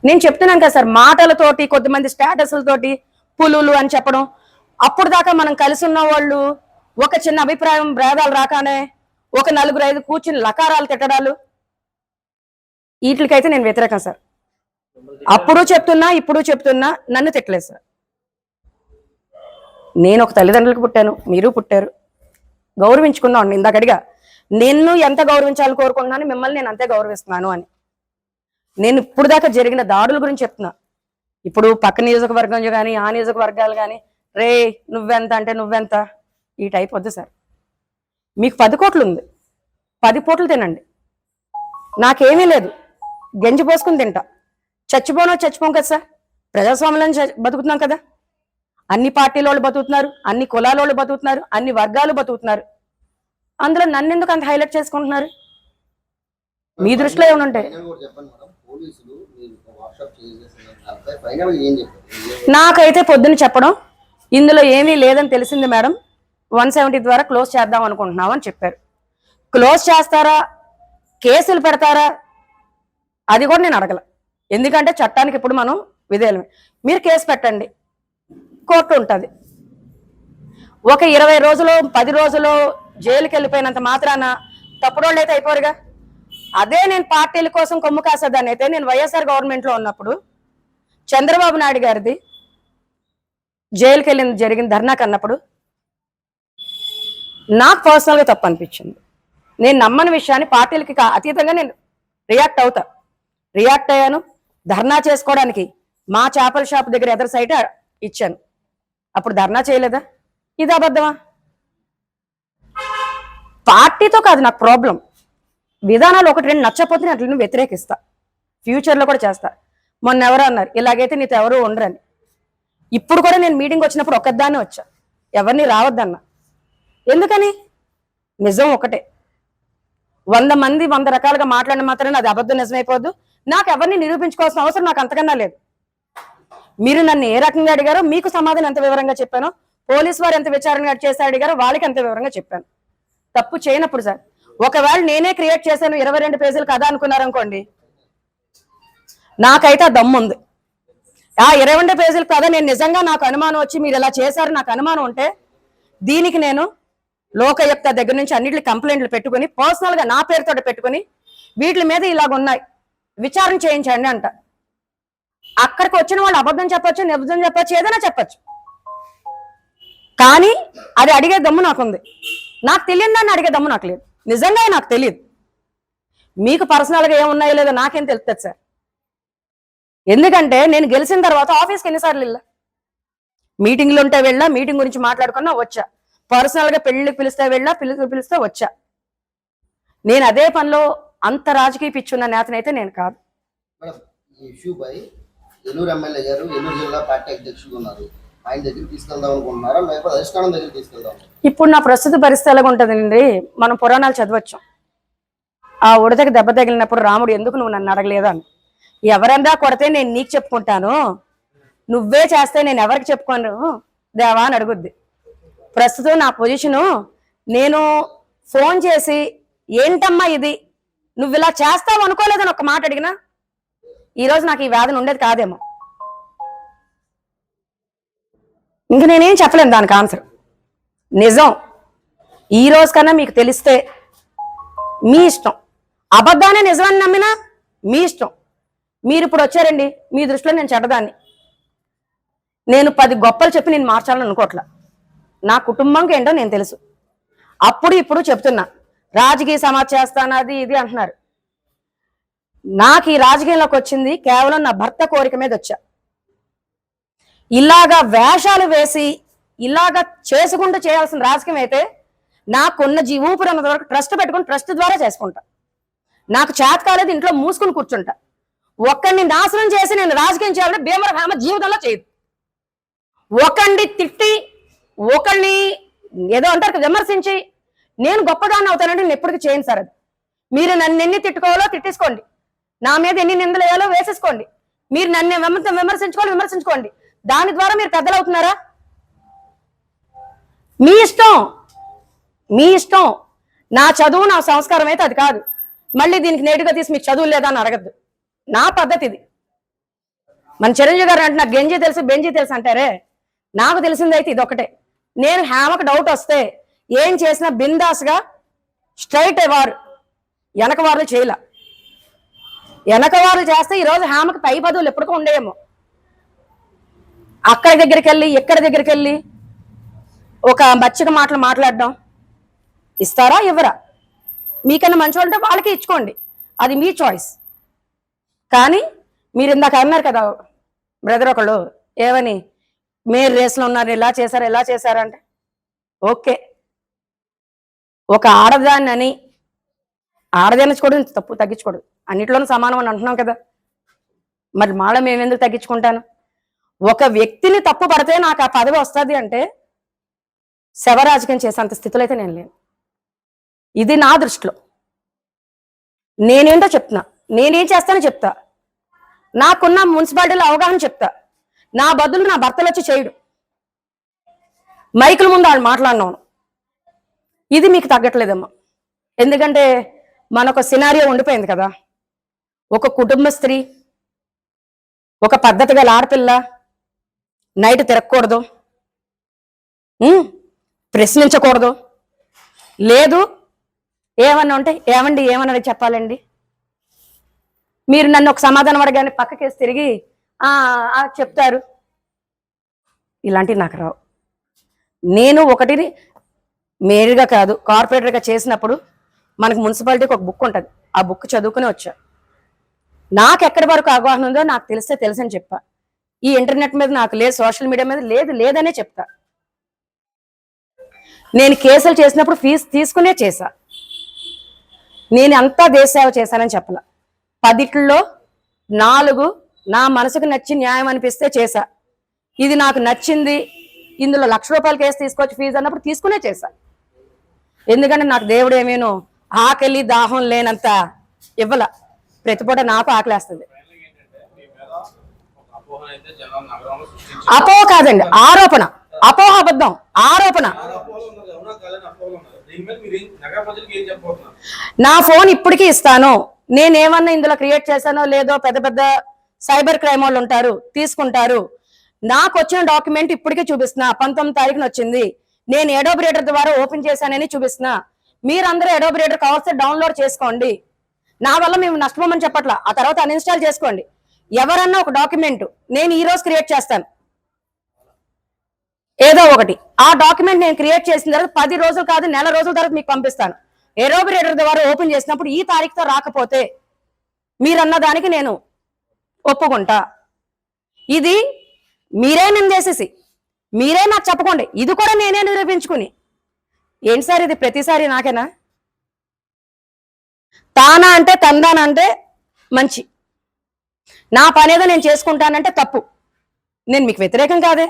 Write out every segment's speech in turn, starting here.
నేను చెప్తున్నాను కదా సార్, మాటలతోటి కొద్దిమంది స్టేటస్లతోటి పులులు అని చెప్పడం, అప్పుడు దాకా మనం కలిసి ఉన్న వాళ్ళు ఒక చిన్న అభిప్రాయం భేదాలు రాగానే ఒక 4-5 కూర్చుని లకారాలు తిట్టడాలు, వీటికైతే నేను వ్యతిరేకం సార్. అప్పుడు చెప్తున్నా ఇప్పుడు చెప్తున్నా, నన్ను తిట్టలేదు సార్. నేను ఒక తల్లిదండ్రులకు పుట్టాను, మీరు పుట్టారు, గౌరవించుకుందాం. ఇందాకడిగా నిన్ను ఎంత గౌరవించాలని కోరుకుంటున్నాను, మిమ్మల్ని నేను అంతే గౌరవిస్తున్నాను అని. నేను ఇప్పుడు దాకా జరిగిన దాడుల గురించి చెప్తున్నా. ఇప్పుడు పక్క నియోజకవర్గం కానీ ఆ నియోజకవర్గాలు కానీ రే నువ్వెంత అంటే నువ్వెంత ఈ టైప్ వద్దు సార్. మీకు 10 కోట్లు ఉంది, 10 పూటలు తినండి, నాకేమీ లేదు, గంజి పోసుకుని తింటా. చచ్చిపోం కదా సార్, ప్రజాస్వామ్యంలో బతుకుతున్నాం కదా. అన్ని పార్టీల వాళ్ళు బతుకుతున్నారు, అన్ని కులాల వాళ్ళు బతుకుతున్నారు, అన్ని వర్గాలు బతుకుతున్నారు. అందులో నన్ను ఎందుకు అంత హైలైట్ చేసుకుంటున్నారు? మీ దృష్టిలో ఏమనుంటాయి? నాకైతే పొద్దున్న చెప్పడం ఇందులో ఏమీ లేదని తెలిసింది మేడం, 170 ద్వారా క్లోజ్ చేద్దాం అనుకుంటున్నాం అని చెప్పారు. క్లోజ్ చేస్తారా, కేసులు పెడతారా, అది కూడా నేను అడగల. ఎందుకంటే చట్టానికి ఇప్పుడు మనం విధేయులమే. మీరు కేసు పెట్టండి, కోర్టు ఉంటుంది. ఒక 20 రోజులు 10 రోజులు జైలుకి వెళ్ళిపోయినంత మాత్రాన తప్పుడోళ్ళు అయితే అయిపోరుగా. అదే నేను పార్టీల కోసం కొమ్ము కాసేదాన్ని అయితే, నేను వైఎస్ఆర్ గవర్నమెంట్లో ఉన్నప్పుడు చంద్రబాబు నాయుడు గారిది జైలుకి జరిగిన ధర్నాకు అన్నప్పుడు నాకు పర్సనల్గా తప్పు అనిపించింది. నేను నమ్మని విషయాన్ని పార్టీలకి అతీతంగా నేను రియాక్ట్ అయ్యాను. ధర్నా చేసుకోవడానికి మా చేపల షాప్ దగ్గర ఎదర్ సైట్ ఇచ్చాను. అప్పుడు ధర్నా చేయలేదా? ఇది అబద్ధమా? పార్టీతో కాదు నాకు ప్రాబ్లం, విధానాలు 1-2 నచ్చపోతే నేను అట్లా వ్యతిరేకిస్తా, ఫ్యూచర్లో కూడా చేస్తా. మొన్న ఎవరో అన్నారు ఇలాగైతే నీతో ఎవరు ఉండరని. ఇప్పుడు కూడా నేను మీటింగ్ వచ్చినప్పుడు ఒక్కదాన్నే వచ్చా, ఎవరిని రావద్దన్నా. ఎందుకని? నిజం ఒకటే. 100 మంది 100 రకాలుగా మాట్లాడిన మాత్రమే అది అబద్ధం నిజమైపోద్దు. నాకు ఎవరిని నిరూపించుకోవాల్సిన అవసరం నాకు అంతకన్నా లేదు. మీరు నన్ను ఏ రకంగా అడిగారో మీకు సమాధానం ఎంత వివరంగా చెప్పానో, పోలీసు వారు ఎంత విచారణ చేసి అడిగారో వాళ్ళకి ఎంత వివరంగా చెప్పాను. తప్పు చేయనప్పుడు సార్, ఒకవేళ నేనే క్రియేట్ చేశాను 22 పేజీలు కథ అనుకున్నారనుకోండి, నాకైతే దమ్ము ఉంది. ఆ 22 పేజీల కథ నేను నిజంగా నాకు అనుమానం వచ్చి మీరు ఇలా చేశారు నాకు అనుమానం ఉంటే, దీనికి నేను లోకాయుక్త దగ్గర నుంచి అన్నింటి కంప్లైంట్లు పెట్టుకుని పర్సనల్గా నా పేరుతో పెట్టుకుని వీటి మీద ఇలాగ ఉన్నాయి విచారణ చేయించండి అంట. అక్కడికి వచ్చిన వాళ్ళు అబద్ధం చెప్పొచ్చు, నిబద్ధం చెప్పొచ్చు, ఏదైనా చెప్పచ్చు. కానీ అది అడిగే దమ్ము నాకుంది. నాకు తెలియని దాన్ని అడిగే దమ్ము నాకు లేదు. నిజంగా నాకు తెలియదు. మీకు పర్సనల్గా ఏమున్నాయో లేదో నాకేం తెలుస్తుంది సార్. ఎందుకంటే నేను గెలిచిన తర్వాత ఆఫీస్కి ఎన్నిసార్లు వెళ్ళా, మీటింగ్లు ఉంటే వెళ్ళా, మీటింగ్ గురించి మాట్లాడుకున్నా వచ్చా, పర్సనల్గా పెళ్లికి పిలిస్తే వెళ్ళా, పిలిస్తే వచ్చా. నేను అదే పనిలో అంత రాజకీయ పిచ్చున్న నేతనైతే నేను కాదు. ఏలూరు ఎమ్మెల్యే గారు ఏలూరు జిల్లా పార్టీ అధ్యక్షుడు ఉన్నారు, ఆయన దగ్గరికి తీసుకెళ్దాం అనుకుంటున్నారా లేకపోతే అధిష్టానం దగ్గరికి తీసుకెళ్దాం? ఇప్పుడు నా ప్రస్తుత పరిస్థితి ఎలాగ ఉంటుందండి, మనం పురాణాలు చదవచ్చు. ఆ ఉడతకి దెబ్బ తగిలినప్పుడు రాముడు ఎందుకు నువ్వు నన్ను అడగలేదా అని. ఎవరన్నా కొడితే నేను నీకు చెప్పుకుంటాను, నువ్వే చేస్తే నేను ఎవరికి చెప్పుకోను దేవా అని అడుగుద్ది. ప్రస్తుతం నా పొజిషను, నేను ఫోన్ చేసి ఏంటమ్మా ఇది నువ్వు ఇలా చేస్తావు అనుకోలేదని ఒక మాట అడిగినా ఈరోజు నాకు ఈ వ్యాధి ఉండేది కాదేమో. ఇంక నేనేం చెప్పలేను దానికి ఆన్సర్. నిజం ఈ రోజు కన్నా మీకు తెలిస్తే మీ ఇష్టం, అబద్ధాన్ని నిజమని నమ్మినా మీ ఇష్టం. మీరు ఇప్పుడు వచ్చారండి, మీ దృష్టిలో నేను చెడ్డదాన్ని. నేను 10 గొప్పలు చెప్పి నేను మార్చాలని అనుకోవట్లా. నా కుటుంబంకి ఏంటో నేను తెలుసు. అప్పుడు ఇప్పుడు చెప్తున్నా, రాజకీయ సమాజ్ చేస్తాను అది ఇది అంటున్నారు. నాకు ఈ రాజకీయంలోకి వచ్చింది కేవలం నా భర్త కోరిక మీద వచ్చా. ఇలాగా వేషాలు వేసి ఇలాగా చేసుకుంటూ చేయాల్సిన రాజకీయం అయితే నాకున్న ఊపిరి వరకు ట్రస్ట్ పెట్టుకుని ట్రస్ట్ ద్వారా చేసుకుంటా. నాకు చేత కాలేదు ఇంట్లో మూసుకుని కూర్చుంటా. ఒక్కడిని నాశనం చేసి నేను రాజకీయం చేయాలంటే భీమవరం హేమ జీవితంలో చేయదు. ఒకడిని తిట్టి ఒకడిని ఏదో అంటారు విమర్శించి నేను గొప్పదాన్ని అవుతానంటే నేను ఎప్పటికీ చేయను సార్. అది మీరు నన్ను ఎన్ని తిట్టుకోవాలో తిట్టేసుకోండి, నా మీద ఎన్ని నిందలు వేయాలో వేసేసుకోండి, మీరు నన్ను విమర్శించుకోండి. దాని ద్వారా మీరు పెద్దలు అవుతున్నారా? మీ ఇష్టం. నా చదువు నా సంస్కారం అయితే అది కాదు. మళ్ళీ దీనికి నేటుగా తీసి మీకు చదువు లేదా అని అడగద్దు. నా పద్ధతి ఇది. మన చిరంజీవి గారు అంటే నాకు గెంజి తెలుసు బెంజి తెలుసు అంటారే, నాకు తెలిసిందైతే ఇదొకటే. నేను హేమకు డౌట్ వస్తే ఏం చేసినా బిందాస్గా స్ట్రైట్ వారు వెనక వారు చేయలే. వెనక వారు చేస్తే ఈరోజు హేమకు పై పదవులు ఎప్పటికో ఉండేయేమో. అక్కడి దగ్గరికి వెళ్ళి ఎక్కడి దగ్గరికి వెళ్ళి ఒక బచ్చక మాటలు మాట్లాడడం ఇస్తారా ఇవ్వరా? మీకన్నా మంచి వాళ్ళంటే వాళ్ళకి ఇచ్చుకోండి, అది మీ చాయిస్. కానీ మీరు ఇందాక అన్నారు కదా బ్రదర్ ఒకళ్ళు, ఏమని మీరు రేస్లో ఉన్నారు, ఇలా చేశారంటే ఓకే. ఒక ఆడదాన్ని అని ఆడదనిచ్చుకోవడం తప్పు, తగ్గించుకోవడం అన్నిట్లోనూ సమానం అని అంటున్నాం కదా, మరి మాడ మేమెందుకు తగ్గించుకుంటాను? ఒక వ్యక్తిని తప్పు పడితే నాకు ఆ పదవి వస్తుంది అంటే శవరాజకీయం చేసేంత స్థితిలో అయితే నేను లేను. ఇది నా దృష్టిలో. నేనేంటో చెప్తున్నా, నేనేం చేస్తానో చెప్తా, నాకున్న మున్సిపాలిటీలో అవగాహన చెప్తా. నా బదులు నా భర్తలు వచ్చి చేయడు, మైకుల ముందు వాళ్ళు మాట్లాడినాను. ఇది మీకు తగ్గట్లేదమ్మా, ఎందుకంటే మనొక సినారియో ఉండిపోయింది కదా. ఒక కుటుంబ స్త్రీ, ఒక పద్ధతి గల ఆడపిల్ల నైట్ తిరగకూడదు, ప్రశ్నించకూడదు, లేదు ఏమన్నా ఉంటే ఏమండి ఏమన్నా చెప్పాలండి, మీరు నన్ను ఒక సమాధానం అడగానే పక్కకేసి తిరిగి చెప్తారు. ఇలాంటివి నాకు రావు. నేను ఒకటిని మేయర్గా కాదు కార్పొరేటర్గా చేసినప్పుడు మనకు మున్సిపాలిటీకి ఒక బుక్ ఉంటుంది, ఆ బుక్ చదువుకుని వచ్చా. నాకు ఎక్కడి వరకు అవగాహన ఉందో నాకు తెలిస్తే తెలుసని చెప్పా. ఈ ఇంటర్నెట్ మీద నాకు లేదు, సోషల్ మీడియా మీద లేదనే చెప్తా. నేను కేసులు చేసినప్పుడు ఫీజు తీసుకునే చేశా. నేను అంతా దేశ సేవ చేశానని చెప్పలా. 10లో 4 నా మనసుకు నచ్చి న్యాయం అనిపిస్తే చేశా. ఇది నాకు నచ్చింది, ఇందులో ₹1,00,000 కేసు తీసుకొచ్చి ఫీజు అన్నప్పుడు తీసుకునే చేశా. ఎందుకంటే నాకు దేవుడు ఏమేనో ఆకలి దాహం లేనంత ఇవ్వాల. ప్రతిపూట నాకు ఆకలేస్తుంది. అపోహ కాదండి, ఆరోపణ. అపోహ అబద్ధం, ఆరోపణ. నా ఫోన్ ఇప్పటికీ ఇస్తాను. నేనేమన్నా ఇందులో క్రియేట్ చేశానో లేదో పెద్ద పెద్ద సైబర్ క్రైమ్ వాళ్ళు ఉంటారు, తీసుకుంటారు. నాకు వచ్చిన డాక్యుమెంట్ ఇప్పటికే చూపిస్తున్నా. 19వ తారీఖున వచ్చింది. నేను అడోబ్ రీడర్ ద్వారా ఓపెన్ చేశానని చూపిస్తున్నా. మీరందరూ అడోబ్ రీడర్ కావాల్సి డౌన్లోడ్ చేసుకోండి. నా వల్ల మేము నష్టపోమని చెప్పట్లా, ఆ తర్వాత అన్ఇన్స్టాల్ చేసుకోండి. ఎవరన్నా ఒక డాక్యుమెంట్ నేను ఈ రోజు క్రియేట్ చేస్తాను, ఏదో ఒకటి. ఆ డాక్యుమెంట్ నేను క్రియేట్ చేసిన తర్వాత 10 రోజులు కాదు, నెల రోజుల తర్వాత మీకు పంపిస్తాను. అడోబ్ రీడర్ ద్వారా ఓపెన్ చేసినప్పుడు ఈ తారీఖుతో రాకపోతే మీరన్న దానికి నేను ఒప్పుకుంటా. ఇది మీరే నిందేసేసి మీరే నాకు చెప్పకండి, ఇది కూడా నేనే నిరూపించుకుని. ఏంటి సార్ ఇది ప్రతిసారి నాకేనా? తానా అంటే తందానా అంటే మంచి, నా పనేదో నేను చేసుకుంటానంటే తప్పు. నేను మీకు వ్యతిరేకం కాదే,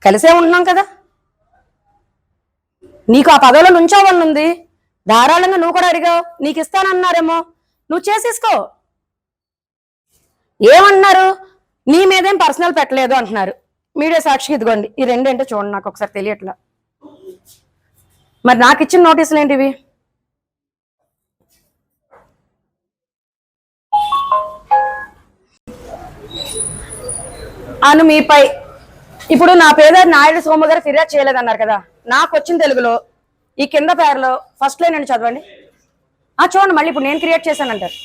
కలిసే ఉంటున్నాం కదా. నీకు ఆ పదవిలో నుంచోవాలని ఉంది, ధారాళంగా నువ్వు కూడా అడిగావు, నీకు ఇస్తానన్నారేమో, నువ్వు చేసేసుకో. ఏమన్నారు? నీ మీదేం పర్సనల్ పెట్టలేదు అంటున్నారు. మీడియా సాక్షికి ఇదిగోండి, ఈ రెండేంటో చూడండి, నాకు ఒకసారి తెలియట్లా. మరి నాకు ఇచ్చిన నోటీసులు ఏంటివి? అను మీపై ఇప్పుడు నా పేద నాయుడు సోమ గారు ఫిర్యాదు చేయలేదన్నారు కదా. నాకు వచ్చిన తెలుగులో ఈ కింద పేరులో ఫస్ట్ లైన్ అండి, చదవండి. చూడండి, మళ్ళీ ఇప్పుడు నేను క్రియేట్ చేశానంటారు.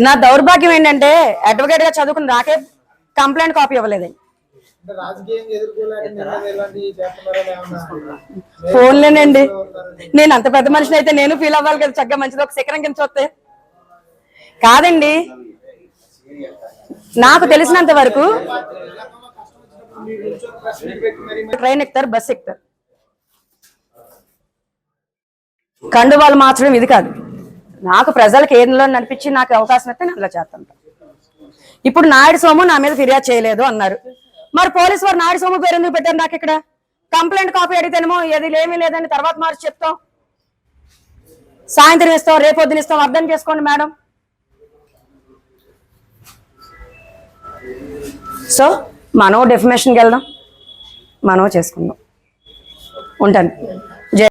నా దౌర్భాగ్యం ఏంటంటే అడ్వకేట్ గా చదువుకుని నాకే కంప్లైంట్ కాపీ ఇవ్వలేదండి. ఫోన్లేనండి, నేను అంత పెద్ద మనిషిని అయితే నేను ఫీల్ అవ్వాలి కదా, చక్కగా మంచిది ఒక శిఖరం కింద చూస్తే. కాదండి, నాకు తెలిసినంత వరకు ట్రైన్ ఎక్కుతారు, బస్ ఎక్కుతారు, కండువాలు మార్చడం ఇది కాదు. నాకు ప్రజలకు ఏదిలో నడిపించి నాకు అవకాశం ఇస్తే నేను అలా చేస్తాను. ఇప్పుడు నాయుడు సోము నా మీద ఫిర్యాదు చేయలేదు అన్నారు, మరి పోలీసు వారు నాయుడు సోము పేరు ఎందుకు పెట్టారు? నాకు ఇక్కడ కంప్లైంట్ కాపీ అడిగితేనేమో ఏది ఏమీ లేదని తర్వాత మార్చి చెప్తాం, సాయంత్రం ఇస్తాం, రేపొద్దున ఇస్తాం. అర్థం చేసుకోండి మేడం. సో మనం డెఫినేషన్కి వెళ్దాం, మనం చేసుకుందాం. ఉంటాను.